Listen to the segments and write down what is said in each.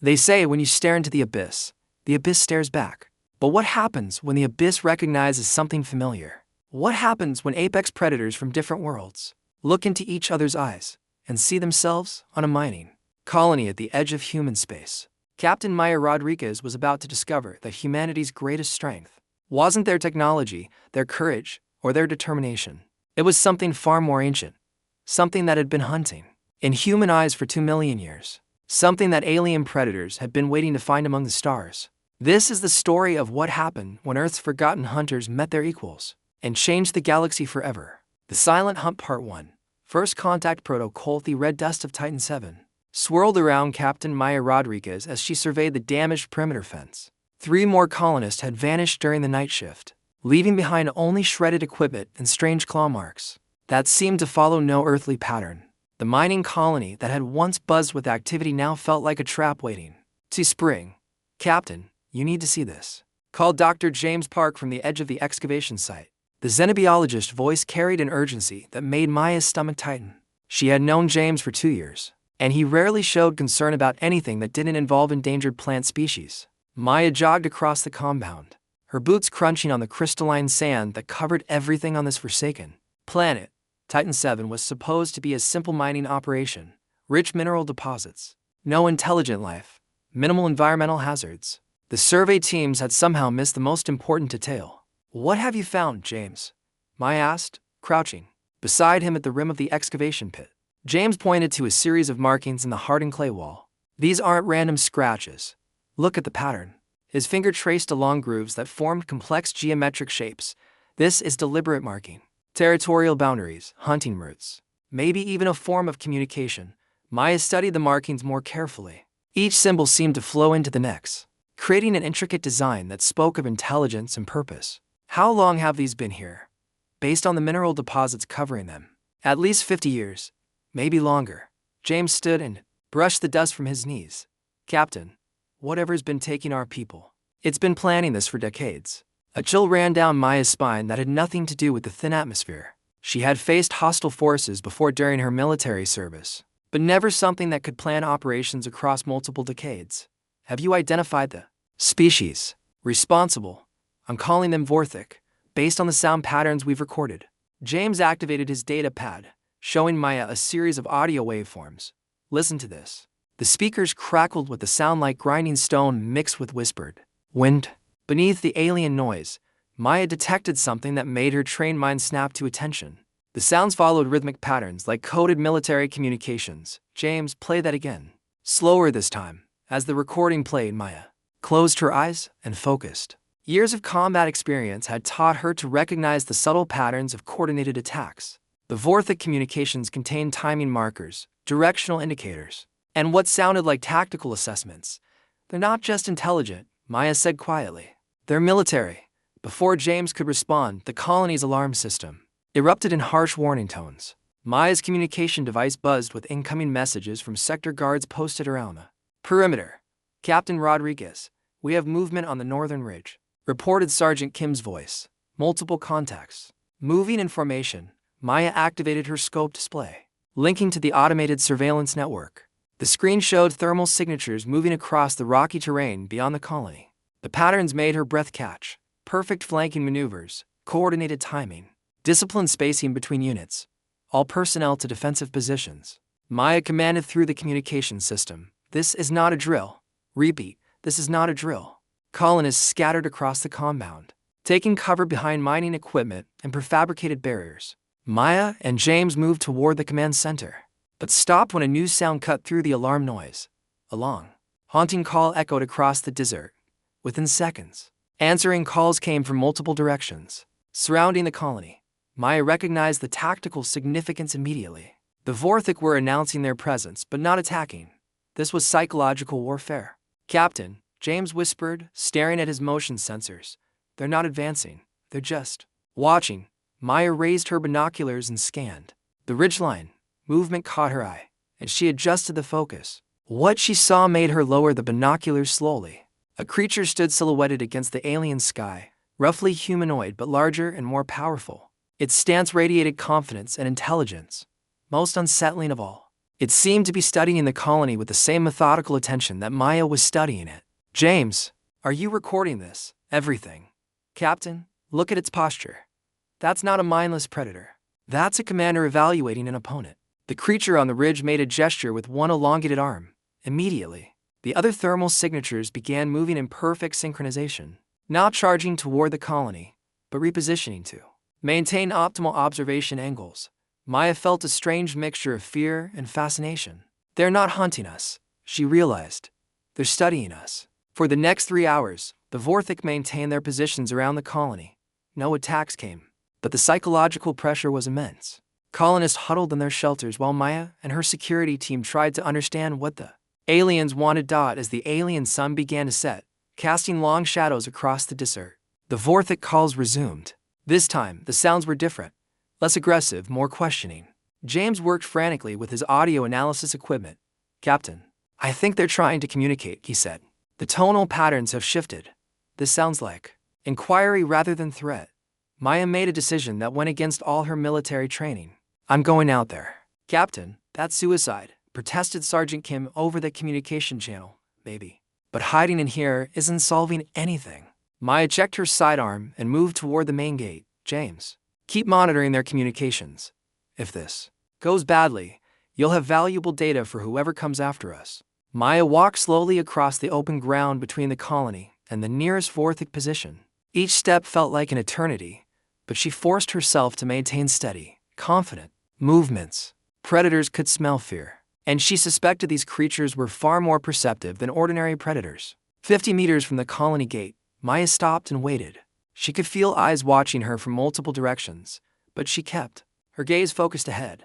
They say when you stare into the abyss stares back. But what happens when the abyss recognizes something familiar? What happens when apex predators from different worlds look into each other's eyes and see themselves on a mining colony at the edge of human space? Captain Maya Rodriguez was about to discover that humanity's greatest strength wasn't their technology, their courage, or their determination. It was something far more ancient, something that had been hunting in human eyes for 2 million years, something that alien predators had been waiting to find among the stars. This is the story of what happened when Earth's forgotten hunters met their equals and changed the galaxy forever. The Silent Hunt Part 1. First Contact Protocol. The red dust of Titan 7 swirled around Captain Maya Rodriguez as she surveyed the damaged perimeter fence. 3 more colonists had vanished during the night shift, leaving behind only shredded equipment and strange claw marks that seemed to follow no earthly pattern. The mining colony that had once buzzed with activity now felt like a trap waiting to spring. "Captain, you need to see this," called Dr. James Park from the edge of the excavation site. The xenobiologist's voice carried an urgency that made Maya's stomach tighten. She had known James for 2 years, and he rarely showed concern about anything that didn't involve endangered plant species. Maya jogged across the compound, her boots crunching on the crystalline sand that covered everything on this forsaken planet. Titan 7 was supposed to be a simple mining operation, rich mineral deposits, no intelligent life, minimal environmental hazards. The survey teams had somehow missed the most important detail. "What have you found, James?" Maya asked, crouching beside him at the rim of the excavation pit. James pointed to a series of markings in the hardened clay wall. "These aren't random scratches. Look at the pattern." His finger traced along grooves that formed complex geometric shapes. "This is deliberate marking. Territorial boundaries, hunting routes, maybe even a form of communication." Maya studied the markings more carefully. Each symbol seemed to flow into the next, creating an intricate design that spoke of intelligence and purpose. "How long have these been here?" "Based on the mineral deposits covering them, at least 50 years, maybe longer." James stood and brushed the dust from his knees. "Captain, whatever's been taking our people, it's been planning this for decades." A chill ran down Maya's spine that had nothing to do with the thin atmosphere. She had faced hostile forces before during her military service, but never something that could plan operations across multiple decades. "Have you identified the species responsible?" "I'm calling them Vorthic, based on the sound patterns we've recorded." James activated his data pad, showing Maya a series of audio waveforms. "Listen to this." The speakers crackled with a sound like grinding stone mixed with whispered wind. Beneath the alien noise, Maya detected something that made her trained mind snap to attention. The sounds followed rhythmic patterns like coded military communications. "James, play that again." Slower this time. As the recording played, Maya closed her eyes and focused. Years of combat experience had taught her to recognize the subtle patterns of coordinated attacks. The Vorthic communications contained timing markers, directional indicators, and what sounded like tactical assessments. "They're not just intelligent," Maya said quietly. "They're military." Before James could respond, the colony's alarm system erupted in harsh warning tones. Maya's communication device buzzed with incoming messages from sector guards posted around the perimeter. "Captain Rodriguez, we have movement on the northern ridge," reported Sergeant Kim's voice. "Multiple contacts. Moving in formation." Maya activated her scope display, linking to the automated surveillance network. The screen showed thermal signatures moving across the rocky terrain beyond the colony. The patterns made her breath catch. Perfect flanking maneuvers, coordinated timing, disciplined spacing between units, all personnel to defensive positions. Maya commanded through the communication system. "This is not a drill." Repeat, "This is not a drill." Colonists scattered across the compound, taking cover behind mining equipment and prefabricated barriers. Maya and James moved toward the command center, but stopped when a new sound cut through the alarm noise. A long, haunting call echoed across the desert. Within seconds, answering calls came from multiple directions, surrounding the colony. Maya recognized the tactical significance immediately. The Vorthic were announcing their presence but not attacking. This was psychological warfare. "Captain," James whispered, staring at his motion sensors. "They're not advancing, they're just watching." Maya raised her binoculars and scanned the ridgeline. Movement caught her eye, and she adjusted the focus. What she saw made her lower the binoculars slowly. A creature stood silhouetted against the alien sky, roughly humanoid but larger and more powerful. Its stance radiated confidence and intelligence. Most unsettling of all, It seemed to be studying the colony with the same methodical attention that Maya was studying it. James, are you recording this? Everything. Captain, look at its posture. That's not a mindless predator. That's a commander evaluating an opponent. The creature on the ridge made a gesture with one elongated arm. Immediately, the other thermal signatures began moving in perfect synchronization, not charging toward the colony, but repositioning to maintain optimal observation angles. Maya felt a strange mixture of fear and fascination. They're not hunting us, she realized. They're studying us. For the next 3 hours, the Vorthik maintained their positions around the colony. No attacks came, but the psychological pressure was immense. Colonists huddled in their shelters while Maya and her security team tried to understand what the aliens wanted. As the alien sun began to set, casting long shadows across the desert, the Vorthik calls resumed. This time, the sounds were different. Less aggressive, more questioning. James worked frantically with his audio analysis equipment. Captain, I think they're trying to communicate, he said. The tonal patterns have shifted. This sounds like inquiry rather than threat. Maya made a decision that went against all her military training. I'm going out there. Captain, that's suicide, protested Sergeant Kim over the communication channel. Maybe. But hiding in here isn't solving anything. Maya checked her sidearm and moved toward the main gate. James, keep monitoring their communications. If this goes badly, you'll have valuable data for whoever comes after us. Maya walked slowly across the open ground between the colony and the nearest Vorthik position. Each step felt like an eternity, but she forced herself to maintain steady, confident movements. Predators could smell fear, and she suspected these creatures were far more perceptive than ordinary predators. 50 meters from the colony gate, Maya stopped and waited. She could feel eyes watching her from multiple directions, but she kept her gaze focused ahead.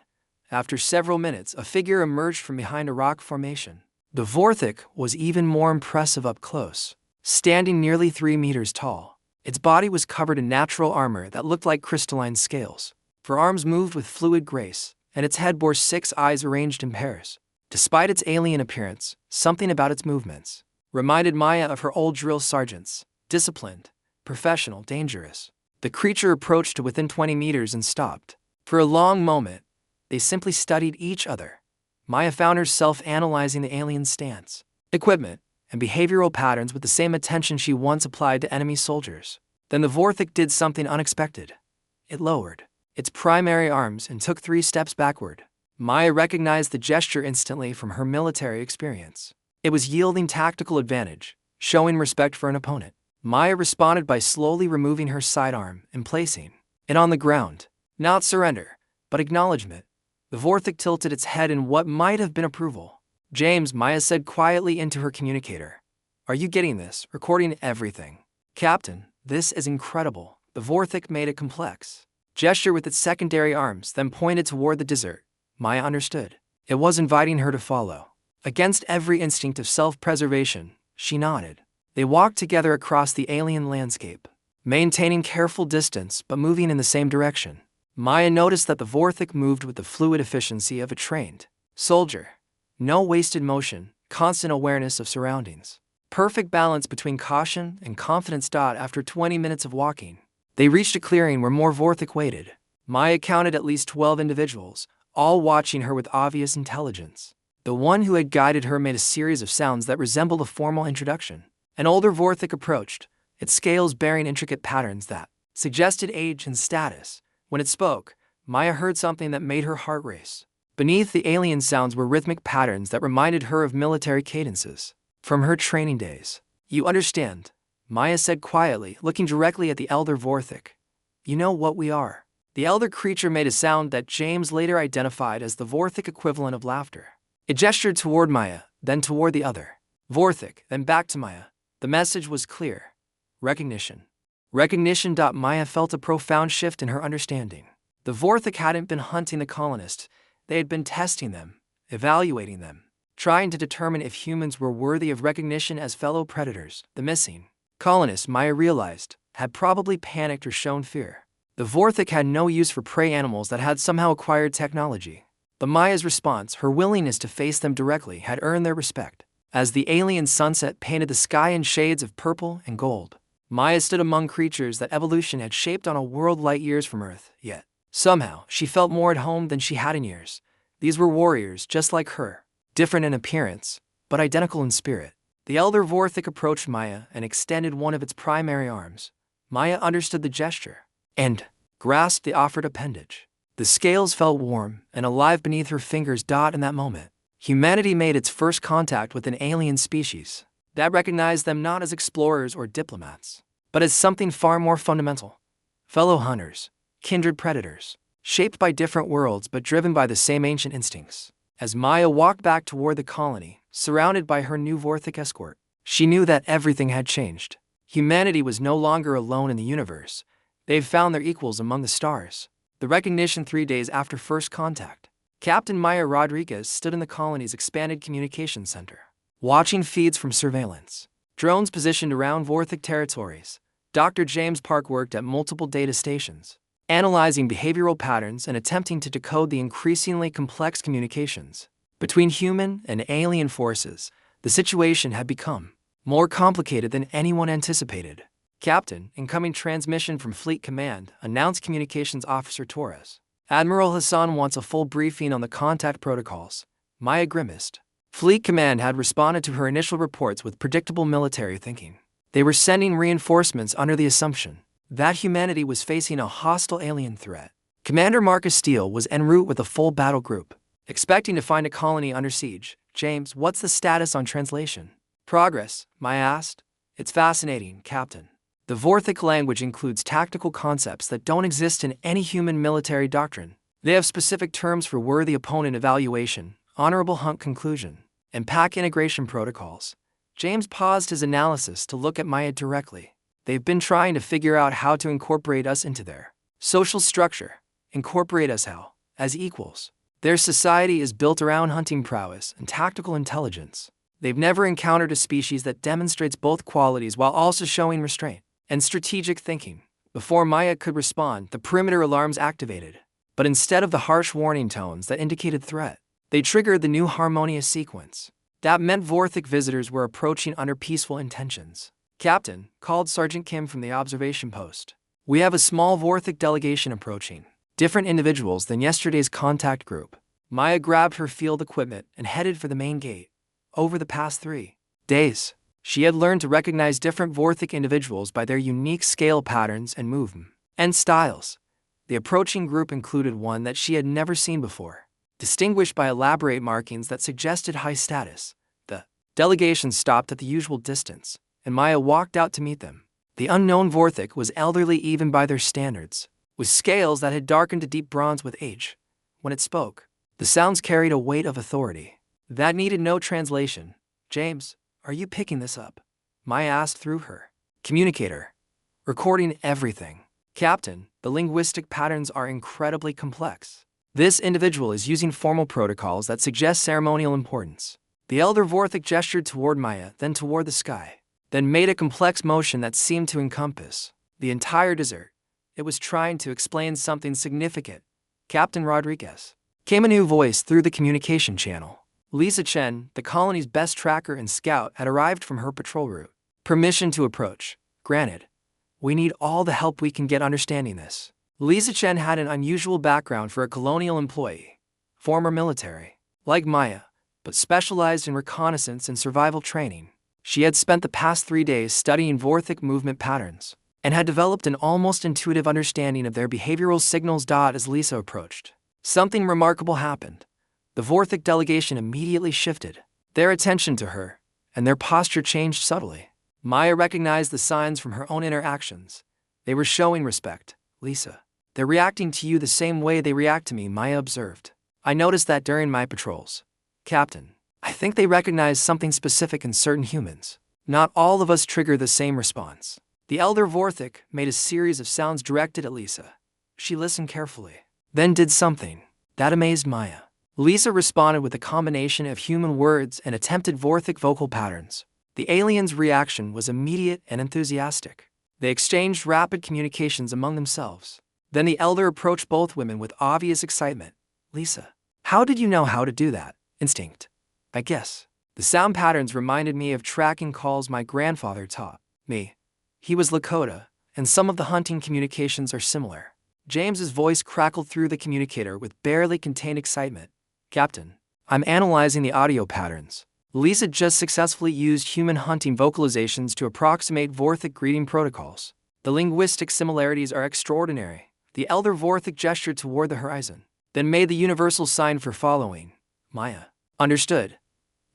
After several minutes, a figure emerged from behind a rock formation. The Vorthik was even more impressive up close, standing nearly 3 meters tall. Its body was covered in natural armor that looked like crystalline scales. Her arms moved with fluid grace, and its head bore 6 eyes arranged in pairs. Despite its alien appearance, something about its movements reminded Maya of her old drill sergeants. Disciplined, professional, dangerous. The creature approached to within 20 meters and stopped. For a long moment, they simply studied each other. Maya found herself analyzing the alien's stance, equipment, and behavioral patterns with the same attention she once applied to enemy soldiers. Then the Vorthik did something unexpected. It lowered its primary arms and took 3 steps backward. Maya recognized the gesture instantly from her military experience. It was yielding tactical advantage, showing respect for an opponent. Maya responded by slowly removing her sidearm and placing it on the ground. Not surrender, but acknowledgement. The Vorthik tilted its head in what might have been approval. James, Maya said quietly into her communicator. Are you getting this? Recording everything. Captain, this is incredible. The Vorthik made a complex gesture with its secondary arms, then pointed toward the desert. Maya understood. It was inviting her to follow. Against every instinct of self-preservation, she nodded. They walked together across the alien landscape, maintaining careful distance but moving in the same direction. Maya noticed that the Vorthik moved with the fluid efficiency of a trained soldier. No wasted motion, constant awareness of surroundings. Perfect balance between caution and confidence. After 20 minutes of walking, they reached a clearing where more Vorthik waited. Maya counted at least 12 individuals, all watching her with obvious intelligence. The one who had guided her made a series of sounds that resembled a formal introduction. An older Vorthik approached, its scales bearing intricate patterns that suggested age and status. When it spoke, Maya heard something that made her heart race. Beneath the alien sounds were rhythmic patterns that reminded her of military cadences from her training days. You understand, Maya said quietly, looking directly at the elder Vorthik. You know what we are. The elder creature made a sound that James later identified as the Vorthik equivalent of laughter. It gestured toward Maya, then toward the other Vorthik, then back to Maya. The message was clear. Recognition. Recognition. Maya felt a profound shift in her understanding. The Vorthik hadn't been hunting the colonists. They had been testing them, evaluating them, trying to determine if humans were worthy of recognition as fellow predators. The missing colonists, Maya realized, had probably panicked or shown fear. The Vorthik had no use for prey animals that had somehow acquired technology. But Maya's response, her willingness to face them directly, had earned their respect. As the alien sunset painted the sky in shades of purple and gold, Maya stood among creatures that evolution had shaped on a world light years from Earth. Yet, somehow, she felt more at home than she had in years. These were warriors just like her, different in appearance, but identical in spirit. The elder Vorthik approached Maya and extended one of its primary arms. Maya understood the gesture and grasped the offered appendage. The scales felt warm and alive beneath her fingers. In that moment, humanity made its first contact with an alien species that recognized them not as explorers or diplomats, but as something far more fundamental. Fellow hunters, kindred predators, shaped by different worlds but driven by the same ancient instincts. As Maya walked back toward the colony, surrounded by her new Vorthik escort, she knew that everything had changed. Humanity was no longer alone in the universe. They've found their equals among the stars. The recognition 3 days after first contact. Captain Maya Rodriguez stood in the colony's expanded communications center, watching feeds from surveillance drones positioned around Vorthik territories. Dr. James Park worked at multiple data stations, analyzing behavioral patterns and attempting to decode the increasingly complex communications between human and alien forces. The situation had become more complicated than anyone anticipated. Captain, incoming transmission from Fleet Command, announced Communications Officer Torres. Admiral Hassan wants a full briefing on the contact protocols. Maya grimaced. Fleet Command had responded to her initial reports with predictable military thinking. They were sending reinforcements under the assumption that humanity was facing a hostile alien threat. Commander Marcus Steele was en route with a full battle group, expecting to find a colony under siege. James, what's the status on translation? Progress, Maya asked. It's fascinating, Captain. The Vorthik language includes tactical concepts that don't exist in any human military doctrine. They have specific terms for worthy opponent evaluation, honorable hunt conclusion, and pack integration protocols. James paused his analysis to look at Maya directly. They've been trying to figure out how to incorporate us into their social structure. Incorporate us how? As equals. Their society is built around hunting prowess and tactical intelligence. They've never encountered a species that demonstrates both qualities while also showing restraint and strategic thinking. Before Maya could respond, the perimeter alarms activated. But instead of the harsh warning tones that indicated threat, they triggered the new harmonious sequence. That meant Vorthik visitors were approaching under peaceful intentions. Captain, called Sergeant Kim from the observation post. We have a small Vorthik delegation approaching. Different individuals than yesterday's contact group. Maya grabbed her field equipment and headed for the main gate. Over the past 3 days, she had learned to recognize different Vorthik individuals by their unique scale patterns and movement and styles. The approaching group included one that she had never seen before, distinguished by elaborate markings that suggested high status. The delegation stopped at the usual distance, and Maya walked out to meet them. The unknown Vorthik was elderly even by their standards, with scales that had darkened to deep bronze with age. When it spoke, the sounds carried a weight of authority that needed no translation. James, are you picking this up? Maya asked through her communicator. Recording everything. Captain, the linguistic patterns are incredibly complex. This individual is using formal protocols that suggest ceremonial importance. The elder Vorthik gestured toward Maya, then toward the sky, then made a complex motion that seemed to encompass the entire desert. It was trying to explain something significant. Captain Rodriguez. Came a new voice through the communication channel. Lisa Chen, the colony's best tracker and scout, had arrived from her patrol route. Permission to approach. Granted. We need all the help we can get understanding this. Lisa Chen had an unusual background for a colonial employee. Former military, like Maya, but specialized in reconnaissance and survival training. She had spent the past 3 days studying Vorthik movement patterns and had developed an almost intuitive understanding of their behavioral signals. As Lisa approached, something remarkable happened. The Vorthik delegation immediately shifted their attention to her, and their posture changed subtly. Maya recognized the signs from her own interactions. They were showing respect. Lisa, they're reacting to you the same way they react to me, Maya observed. I noticed that during my patrols. Captain, I think they recognize something specific in certain humans. Not all of us trigger the same response. The elder Vorthik made a series of sounds directed at Lisa. She listened carefully, then did something that amazed Maya. Lisa responded with a combination of human words and attempted Vorthik vocal patterns. The alien's reaction was immediate and enthusiastic. They exchanged rapid communications among themselves. Then the elder approached both women with obvious excitement. Lisa, how did you know how to do that? Instinct, I guess. The sound patterns reminded me of tracking calls my grandfather taught me. He was Lakota, and some of the hunting communications are similar. James's voice crackled through the communicator with barely contained excitement. Captain, I'm analyzing the audio patterns. Lisa just successfully used human hunting vocalizations to approximate Vorthic greeting protocols. The linguistic similarities are extraordinary. The elder Vorthic gestured toward the horizon, then made the universal sign for following. Maya understood.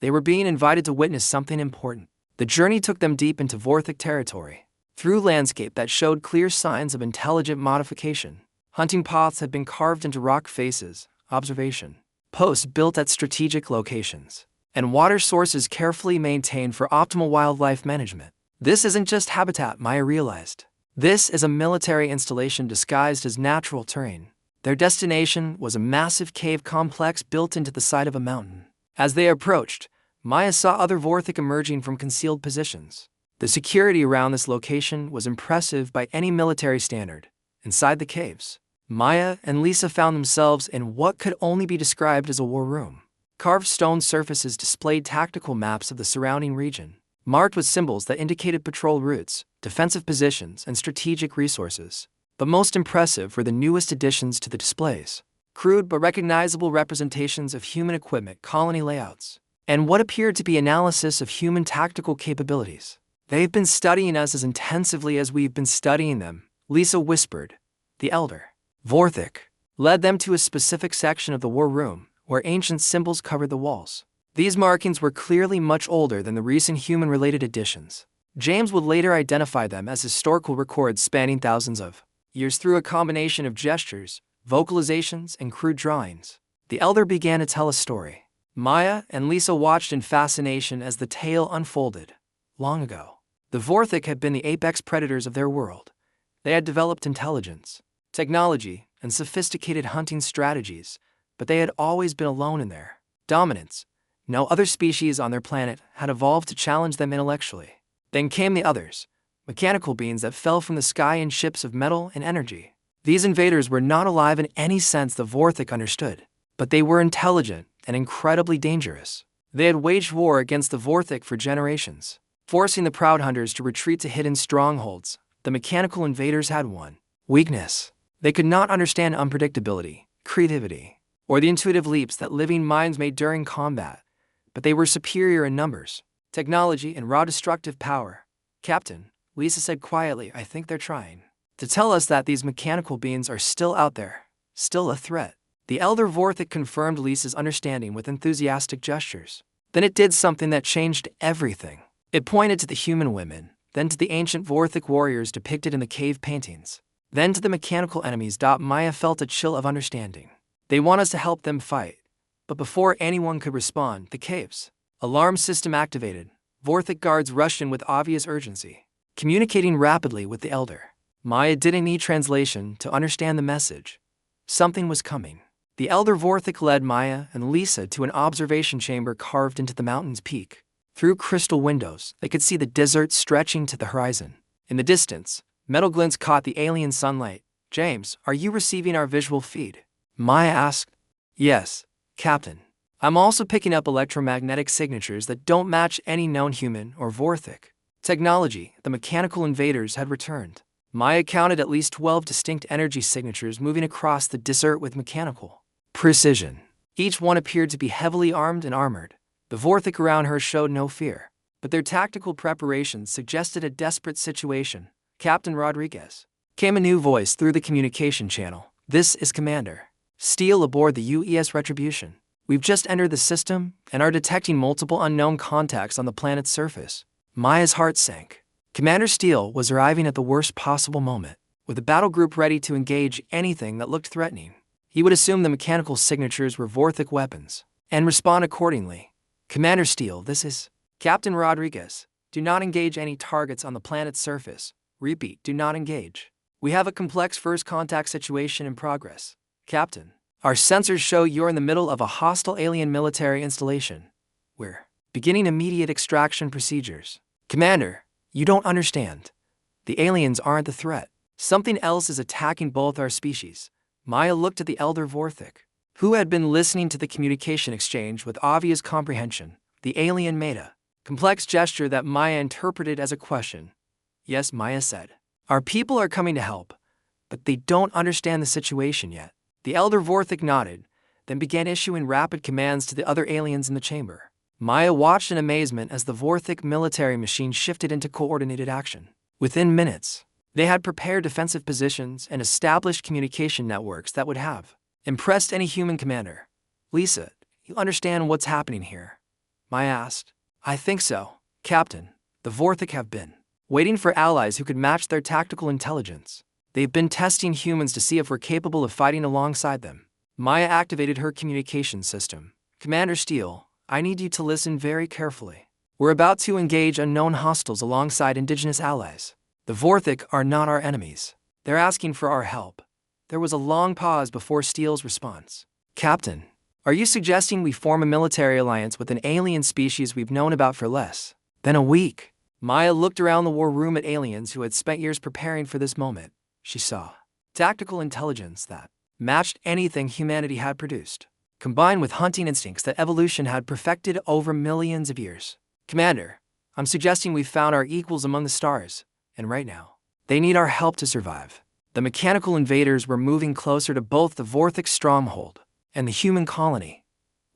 They were being invited to witness something important. The journey took them deep into Vorthic territory, through landscape that showed clear signs of intelligent modification. Hunting paths had been carved into rock faces, observation posts built at strategic locations, and water sources carefully maintained for optimal wildlife management. This isn't just habitat, Maya realized. This is a military installation disguised as natural terrain. Their destination was a massive cave complex built into the side of a mountain. As they approached, Maya saw other Vorthic emerging from concealed positions. The security around this location was impressive by any military standard. Inside the caves, Maya and Lisa found themselves in what could only be described as a war room. Carved stone surfaces displayed tactical maps of the surrounding region, marked with symbols that indicated patrol routes, defensive positions, and strategic resources. But most impressive were the newest additions to the displays. Crude but recognizable representations of human equipment, colony layouts, and what appeared to be analysis of human tactical capabilities. They've been studying us as intensively as we've been studying them, Lisa whispered. The elder Vorthic led them to a specific section of the war room, where ancient symbols covered the walls. These markings were clearly much older than the recent human-related additions. James would later identify them as historical records spanning thousands of years through a combination of gestures, vocalizations, and crude drawings. The elder began to tell a story. Maya and Lisa watched in fascination as the tale unfolded. Long ago, the Vorthic had been the apex predators of their world. They had developed intelligence, technology, and sophisticated hunting strategies, but they had always been alone in their dominance. No other species on their planet had evolved to challenge them intellectually. Then came the others, mechanical beings that fell from the sky in ships of metal and energy. These invaders were not alive in any sense the Vorthic understood, but they were intelligent and incredibly dangerous. They had waged war against the Vorthic for generations, forcing the proud hunters to retreat to hidden strongholds. The mechanical invaders had one weakness. They could not understand unpredictability, creativity, or the intuitive leaps that living minds made during combat, but they were superior in numbers, technology, and raw destructive power. Captain, Lisa said quietly, I think they're trying to tell us that these mechanical beings are still out there, still a threat. The elder Vorthic confirmed Lisa's understanding with enthusiastic gestures. Then it did something that changed everything. It pointed to the human women, then to the ancient Vorthic warriors depicted in the cave paintings, then to the mechanical enemies. Maya felt a chill of understanding. They want us to help them fight. But before anyone could respond, the cave's alarm system activated. Vorthic guards rushed in with obvious urgency, communicating rapidly with the elder. Maya didn't need translation to understand the message. Something was coming. The elder Vorthic led Maya and Lisa to an observation chamber carved into the mountain's peak. Through crystal windows, they could see the desert stretching to the horizon. In the distance, metal glints caught the alien sunlight. James, are you receiving our visual feed? Maya asked. Yes, Captain. I'm also picking up electromagnetic signatures that don't match any known human or Vorthic technology. The mechanical invaders had returned. Maya counted at least 12 distinct energy signatures moving across the desert with mechanical precision. Each one appeared to be heavily armed and armored. The Vorthic around her showed no fear, but their tactical preparations suggested a desperate situation. Captain Rodriguez. Came a new voice through the communication channel. This is Commander Steele aboard the UES Retribution. We've just entered the system and are detecting multiple unknown contacts on the planet's surface. Maya's heart sank. Commander Steele was arriving at the worst possible moment, with the battle group ready to engage anything that looked threatening. He would assume the mechanical signatures were Vorthic weapons and respond accordingly. Commander Steele, this is Captain Rodriguez. Do not engage any targets on the planet's surface. Repeat, do not engage. We have a complex first contact situation in progress. Captain, our sensors show you're in the middle of a hostile alien military installation. We're beginning immediate extraction procedures. Commander, you don't understand. The aliens aren't the threat. Something else is attacking both our species. Maya looked at the elder Vorthic, who had been listening to the communication exchange with obvious comprehension. The alien made a complex gesture that Maya interpreted as a question. Yes, Maya said. Our people are coming to help, but they don't understand the situation yet. The elder Vorthic nodded, then began issuing rapid commands to the other aliens in the chamber. Maya watched in amazement as the Vorthic military machine shifted into coordinated action. Within minutes, they had prepared defensive positions and established communication networks that would have impressed any human commander. "Lisa, you understand what's happening here?" Maya asked. "I think so, Captain. The Vorthic have been waiting for allies who could match their tactical intelligence. They've been testing humans to see if we're capable of fighting alongside them." Maya activated her communication system. "Commander Steele, I need you to listen very carefully. We're about to engage unknown hostiles alongside indigenous allies. The Vorthic are not our enemies. They're asking for our help." There was a long pause before Steele's response. "Captain, are you suggesting we form a military alliance with an alien species we've known about for less than a week?" Maya looked around the war room at aliens who had spent years preparing for this moment. She saw tactical intelligence that matched anything humanity had produced, combined with hunting instincts that evolution had perfected over millions of years. "Commander, I'm suggesting we've found our equals among the stars, and right now, they need our help to survive." The mechanical invaders were moving closer to both the Vorthic stronghold and the human colony.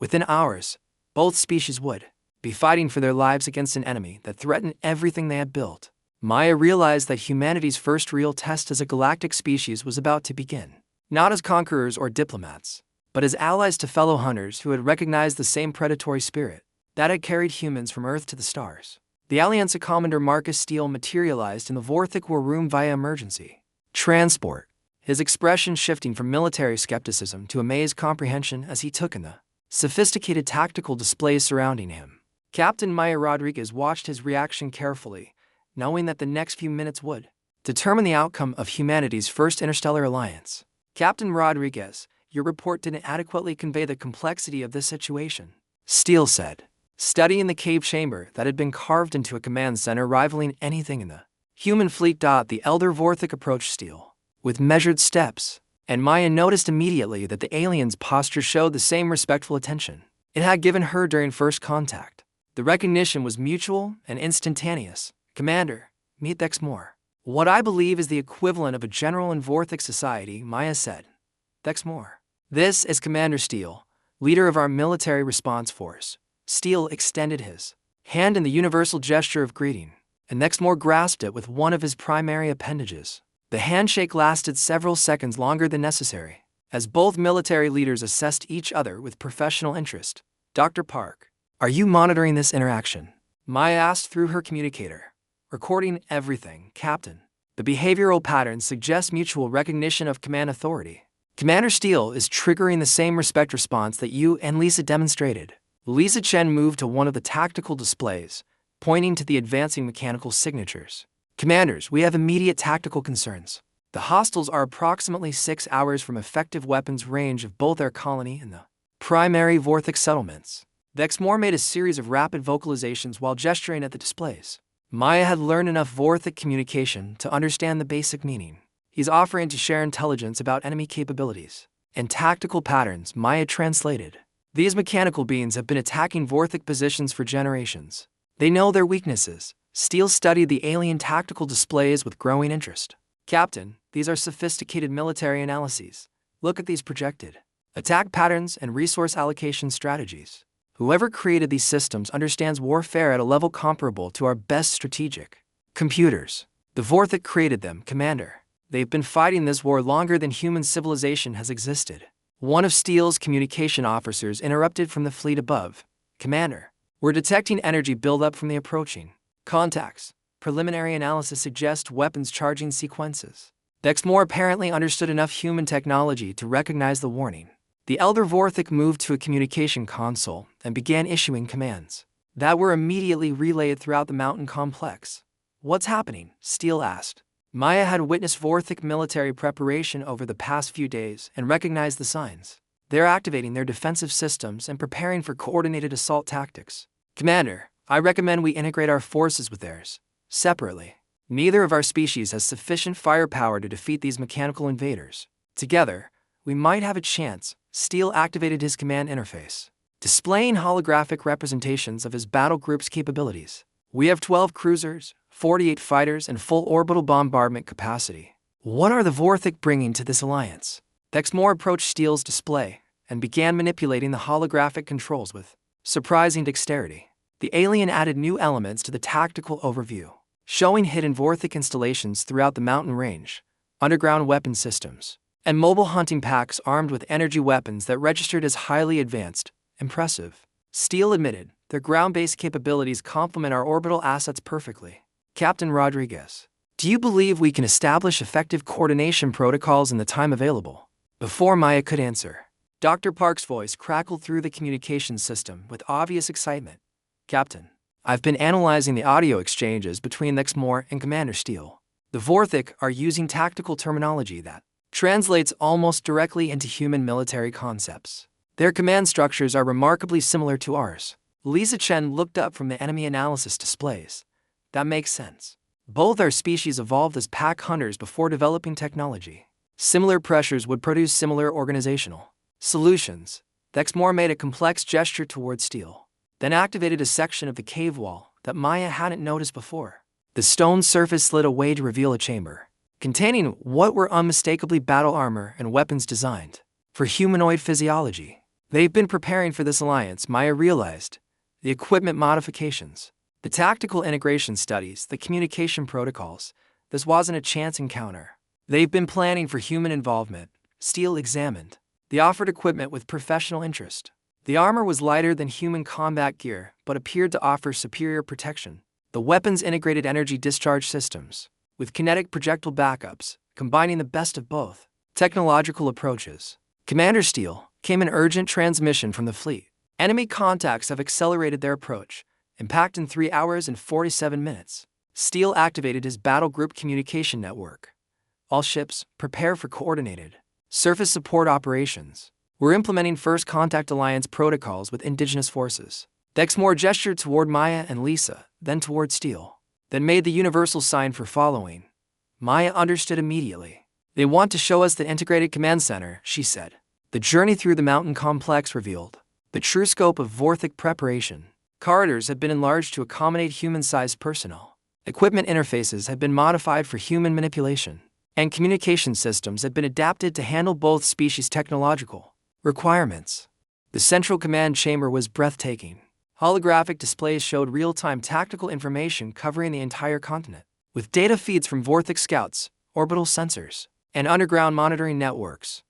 Within hours, both species would be fighting for their lives against an enemy that threatened everything they had built. Maya realized that humanity's first real test as a galactic species was about to begin, not as conquerors or diplomats, but as allies to fellow hunters who had recognized the same predatory spirit that had carried humans from Earth to the stars. The Allianza Commander Marcus Steele materialized in the Vorthic war room via emergency transport, his expression shifting from military skepticism to amazed comprehension as he took in the sophisticated tactical displays surrounding him. Captain Maya Rodriguez watched his reaction carefully, knowing that the next few minutes would determine the outcome of humanity's first interstellar alliance. "Captain Rodriguez, your report didn't adequately convey the complexity of this situation," Steele said, studying the cave chamber that had been carved into a command center rivaling anything in the human fleet. The elder Vorthic approached Steele with measured steps, and Maya noticed immediately that the alien's posture showed the same respectful attention it had given her during first contact. The recognition was mutual and instantaneous. "Commander, meet Thexmore." "What I believe is the equivalent of a general in Vorthic society," Maya said. "Thexmore. This is Commander Steele, leader of our military response force." Steele extended his hand in the universal gesture of greeting, and Thexmore grasped it with one of his primary appendages. The handshake lasted several seconds longer than necessary, as both military leaders assessed each other with professional interest. "Dr. Park, are you monitoring this interaction?" Maya asked through her communicator. "Recording everything, Captain. The behavioral patterns suggest mutual recognition of command authority. Commander Steele is triggering the same respect response that you and Lisa demonstrated." Lisa Chen moved to one of the tactical displays, pointing to the advancing mechanical signatures. "Commanders, we have immediate tactical concerns. The hostiles are approximately 6 hours from effective weapons range of both our colony and the primary Vorthic settlements." Thexmore made a series of rapid vocalizations while gesturing at the displays. Maya had learned enough Vorthic communication to understand the basic meaning. "He's offering to share intelligence about enemy capabilities and tactical patterns," Maya translated. "These mechanical beings have been attacking Vorthic positions for generations. They know their weaknesses." Steele studied the alien tactical displays with growing interest. "Captain, these are sophisticated military analyses. Look at these projected attack patterns and resource allocation strategies. Whoever created these systems understands warfare at a level comparable to our best strategic computers. The Vorthic created them, Commander. They've been fighting this war longer than human civilization has existed." One of Steele's communication officers interrupted from the fleet above. "Commander, we're detecting energy buildup from the approaching contacts. Preliminary analysis suggests weapons charging sequences." Thexmore apparently understood enough human technology to recognize the warning. The elder Vorthic moved to a communication console and began issuing commands that were immediately relayed throughout the mountain complex. "What's happening?" Steele asked. Maya had witnessed Vorthic military preparation over the past few days and recognized the signs. They're activating their defensive systems and preparing for coordinated assault tactics. "Commander, I recommend we integrate our forces with theirs separately. Neither of our species has sufficient firepower to defeat these mechanical invaders. Together, we might have a chance." Steele activated his command interface, displaying holographic representations of his battle group's capabilities. "We have 12 cruisers, 48 fighters, and full orbital bombardment capacity. What are the Vorthic bringing to this alliance?" Thexmore approached Steele's display, and began manipulating the holographic controls with surprising dexterity. The alien added new elements to the tactical overview, showing hidden Vorthic installations throughout the mountain range, underground weapon systems, and mobile hunting packs armed with energy weapons that registered as highly advanced. Impressive. Steele admitted, their ground-based capabilities complement our orbital assets perfectly. Captain Rodriguez, do you believe we can establish effective coordination protocols in the time available? Before Maya could answer, Dr. Park's voice crackled through the communications system with obvious excitement. Captain, I've been analyzing the audio exchanges between Lexmore and Commander Steele. The Vorthic are using tactical terminology that translates almost directly into human military concepts. Their command structures are remarkably similar to ours. Lisa Chen looked up from the enemy analysis displays. That makes sense. Both our species evolved as pack hunters before developing technology. Similar pressures would produce similar organizational solutions. Lexmore made a complex gesture toward Steele, then activated a section of the cave wall that Maya hadn't noticed before. The stone surface slid away to reveal a chamber containing what were unmistakably battle armor and weapons designed for humanoid physiology. They've been preparing for this alliance, Maya realized. The equipment modifications, the tactical integration studies, the communication protocols. This wasn't a chance encounter. They've been planning for human involvement. Steele examined the offered equipment with professional interest. The armor was lighter than human combat gear, but appeared to offer superior protection. The weapons integrated energy discharge systems, with kinetic projectile backups, combining the best of both technological approaches. Commander Steele, came an urgent transmission from the fleet. Enemy contacts have accelerated their approach. Impact in 3 hours and 47 minutes. Steele activated his battle group communication network. All ships, prepare for coordinated surface support operations. We're implementing First Contact Alliance protocols with indigenous forces. Lexmore gestured toward Maya and Lisa, then toward Steele, then made the universal sign for following. Maya understood immediately. They want to show us the integrated command center, she said. The journey through the mountain complex revealed the true scope of Vorthic preparation. Corridors had been enlarged to accommodate human-sized personnel. Equipment interfaces had been modified for human manipulation, and communication systems had been adapted to handle both species' technological requirements. The central command chamber was breathtaking. Holographic displays showed real-time tactical information covering the entire continent, with data feeds from Vorthic scouts, orbital sensors, and underground monitoring networks.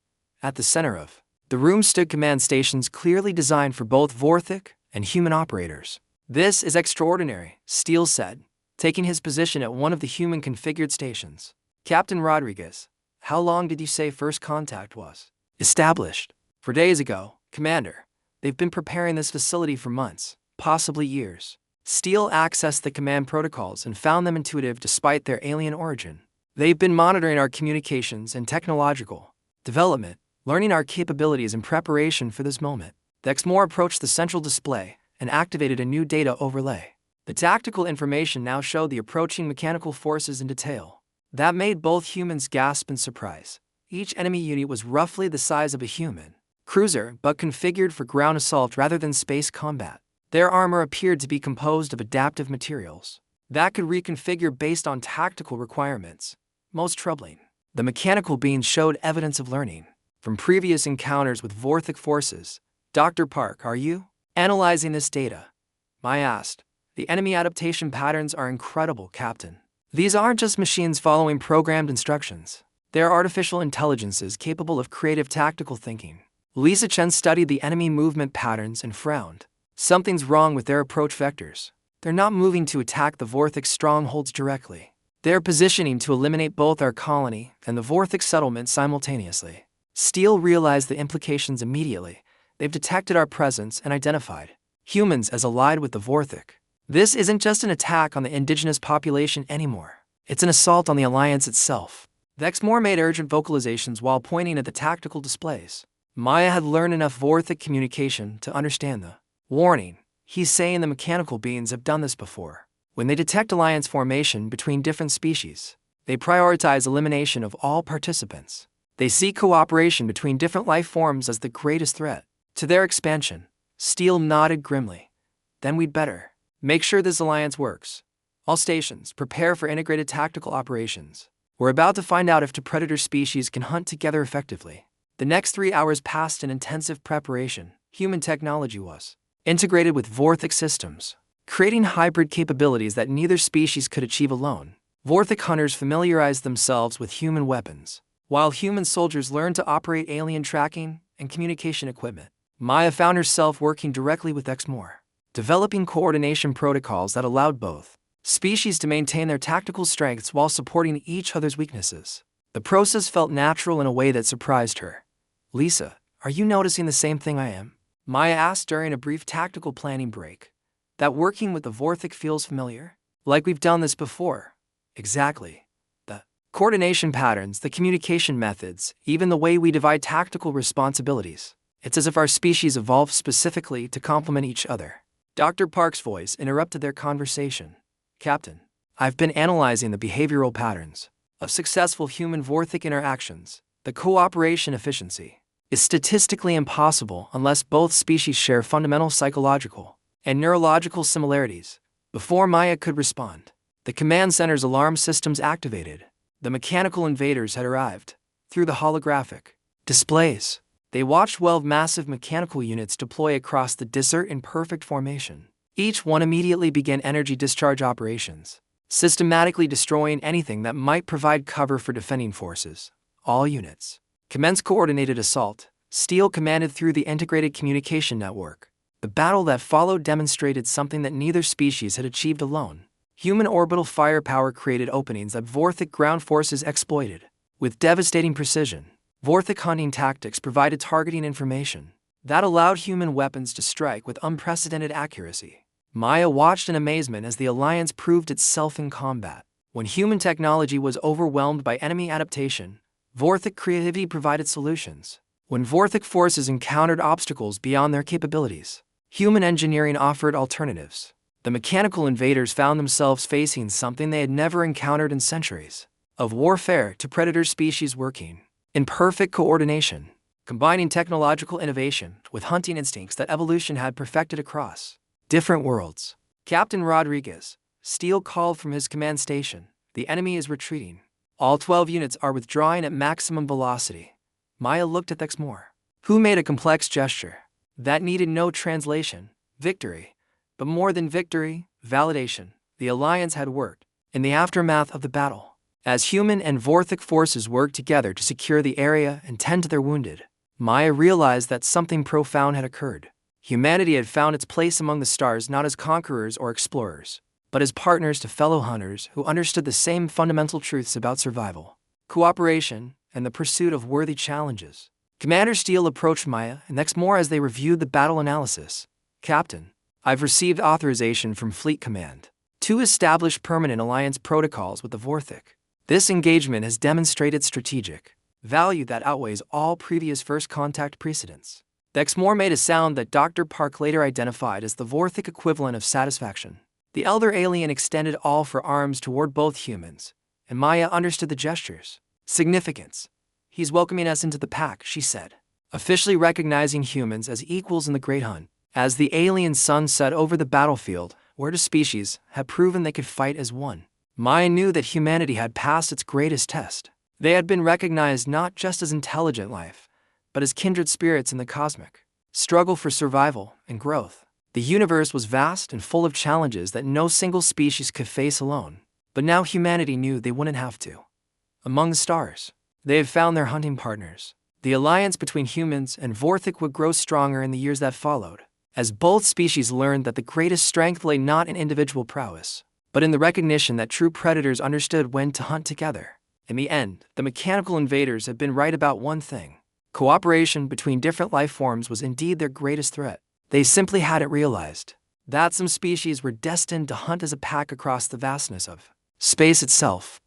At the center of the room stood command stations clearly designed for both Vorthic and human operators. This is extraordinary, Steele said, taking his position at one of the human-configured stations. Captain Rodriguez, how long did you say first contact was established? 4 days ago, Commander. They've been preparing this facility for months, possibly years. Steele accessed the command protocols and found them intuitive despite their alien origin. They've been monitoring our communications and technological development, learning our capabilities in preparation for this moment. Lexmore approached the central display and activated a new data overlay. The tactical information now showed the approaching mechanical forces in detail. That made both humans gasp in surprise. Each enemy unit was roughly the size of a human cruiser, but configured for ground assault rather than space combat. Their armor appeared to be composed of adaptive materials that could reconfigure based on tactical requirements. Most troubling, the mechanical beings showed evidence of learning from previous encounters with Vorthic forces. Dr. Park, are you analyzing this data? Maya asked. The enemy adaptation patterns are incredible, Captain. These aren't just machines following programmed instructions. They're artificial intelligences capable of creative tactical thinking. Lisa Chen studied the enemy movement patterns and frowned. Something's wrong with their approach vectors. They're not moving to attack the Vorthic strongholds directly. They're positioning to eliminate both our colony and the Vorthic settlement simultaneously. Steele realized the implications immediately. They've detected our presence and identified humans as allied with the Vorthic. This isn't just an attack on the indigenous population anymore. It's an assault on the Alliance itself. Lexmore made urgent vocalizations while pointing at the tactical displays. Maya had learned enough Vorthic communication to understand the warning. He's saying the mechanical beings have done this before. When they detect alliance formation between different species, they prioritize elimination of all participants. They see cooperation between different life forms as the greatest threat to their expansion. Steele nodded grimly. Then we'd better make sure this alliance works. All stations, prepare for integrated tactical operations. We're about to find out if two predator species can hunt together effectively. The next 3 hours passed in intensive preparation. Human technology was integrated with Vorthic systems, creating hybrid capabilities that neither species could achieve alone. Vorthic hunters familiarized themselves with human weapons, while human soldiers learned to operate alien tracking and communication equipment. Maya found herself working directly with Exmoor, developing coordination protocols that allowed both species to maintain their tactical strengths while supporting each other's weaknesses. The process felt natural in a way that surprised her. Lisa, are you noticing the same thing I am? Maya asked during a brief tactical planning break. That working with the Vorthic feels familiar? Like we've done this before. Exactly. The coordination patterns, the communication methods, even the way we divide tactical responsibilities. It's as if our species evolved specifically to complement each other. Dr. Park's voice interrupted their conversation. Captain, I've been analyzing the behavioral patterns of successful human-Vorthic interactions. The cooperation efficiency is statistically impossible unless both species share fundamental psychological and neurological similarities. Before Maya could respond, the command center's alarm systems activated. The mechanical invaders had arrived. Through the holographic displays, they watched 12 massive mechanical units deploy across the desert in perfect formation. Each one immediately began energy discharge operations, systematically destroying anything that might provide cover for defending forces. All units commenced coordinated assault. Steel commanded through the integrated communication network. The battle that followed demonstrated something that neither species had achieved alone. Human orbital firepower created openings that Vorthic ground forces exploited. With devastating precision, Vorthic hunting tactics provided targeting information that allowed human weapons to strike with unprecedented accuracy. Maya watched in amazement as the Alliance proved itself in combat. When human technology was overwhelmed by enemy adaptation, Vorthic creativity provided solutions. When Vorthic forces encountered obstacles beyond their capabilities, human engineering offered alternatives. The mechanical invaders found themselves facing something they had never encountered in centuries of warfare to predator species working in perfect coordination, combining technological innovation with hunting instincts that evolution had perfected across different worlds. Captain Rodriguez, Steele called from his command station. The enemy is retreating. All 12 units are withdrawing at maximum velocity. Maya looked at Exmoor, who made a complex gesture that needed no translation. Victory. But more than victory, validation. The Alliance had worked in the aftermath of the battle. As human and Vorthic forces worked together to secure the area and tend to their wounded, Maya realized that something profound had occurred. Humanity had found its place among the stars not as conquerors or explorers, but as partners to fellow hunters who understood the same fundamental truths about survival, cooperation, and the pursuit of worthy challenges. Commander Steele approached Maya and Exmoor as they reviewed the battle analysis. Captain, I've received authorization from Fleet Command to establish permanent alliance protocols with the Vorthic. This engagement has demonstrated strategic value that outweighs all previous first contact precedents. Exmoor made a sound that Dr. Park later identified as the Vorthic equivalent of satisfaction. The elder alien extended all four arms toward both humans, and Maya understood the gesture's significance. He's welcoming us into the pack, she said, officially recognizing humans as equals in the Great Hunt. As the alien sun set over the battlefield, where the species had proven they could fight as one, Maya knew that humanity had passed its greatest test. They had been recognized not just as intelligent life, but as kindred spirits in the cosmic struggle for survival and growth. The universe was vast and full of challenges that no single species could face alone. But now humanity knew they wouldn't have to. Among the stars, they had found their hunting partners. The alliance between humans and Vorthic would grow stronger in the years that followed, as both species learned that the greatest strength lay not in individual prowess, but in the recognition that true predators understood when to hunt together. In the end, the mechanical invaders had been right about one thing. Cooperation between different life forms was indeed their greatest threat. They simply hadn't realized that some species were destined to hunt as a pack across the vastness of space itself.